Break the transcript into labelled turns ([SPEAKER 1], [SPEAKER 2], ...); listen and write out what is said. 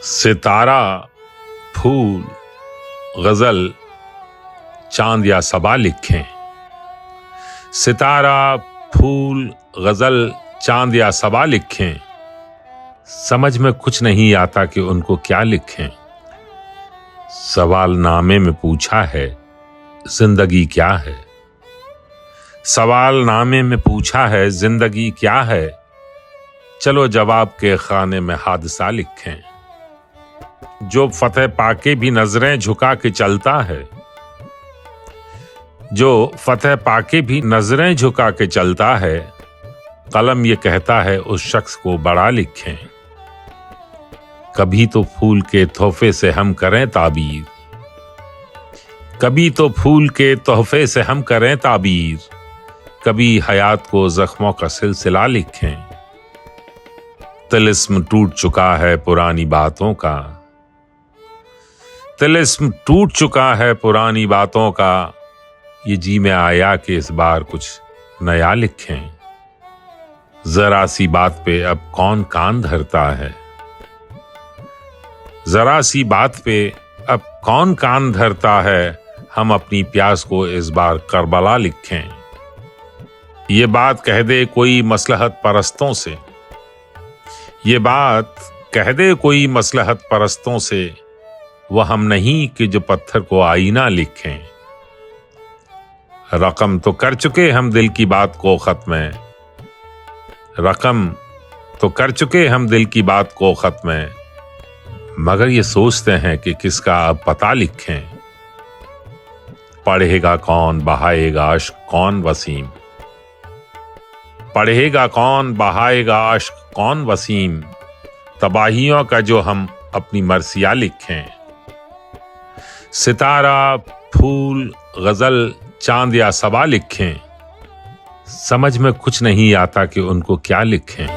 [SPEAKER 1] सितारा, फूल, गजल, चांद या सबा लिखें। सितारा, फूल, गजल, चांद या सबा लिखें। समझ में कुछ नहीं आता कि उनको क्या लिखें। सवाल नामे में पूछा है, जिंदगी क्या है। सवाल नामे में पूछा है, जिंदगी क्या है। चलो जवाब के खाने में हादसा लिखें। जो फतेह पाके भी नजरें झुका के चलता है, जो फतेह पाके भी नजरें झुका के चलता है, कलम ये कहता है उस शख्स को बड़ा लिखें। कभी तो फूल के तोहफे से हम करें ताबीर, कभी तो फूल के तोहफे से हम करें ताबीर, कभी हयात को जख्मों का सिलसिला लिखें। तिलिस्म टूट चुका है पुरानी बातों का, तिलिस्म टूट चुका है पुरानी बातों का। ये जी में आया कि इस बार कुछ नया लिखें। जरा सी बात पे अब कौन कान धरता है, जरा सी बात पे अब कौन कान धरता है। हम अपनी प्यास को इस बार करबला लिखें। ये बात कह दे कोई मसलहत परस्तों से, ये बात कह दे कोई मसलहत परस्तों से, वह हम नहीं कि जो पत्थर को आईना लिखें। रकम तो कर चुके हम दिल की बात को खत्म, रकम तो कर चुके हम दिल की बात को खत्म, मगर ये सोचते हैं कि किसका अब पता लिखें। पढ़ेगा कौन बहाएगा अश्क कौन वसीम, पढ़ेगा कौन बहाएगा अश्क कौन वसीम। तबाहियों का जो हम अपनी मर्सिया लिखें। सितारा, फूल, गजल, चांद या सबा लिखें। समझ में कुछ नहीं आता कि उनको क्या लिखें।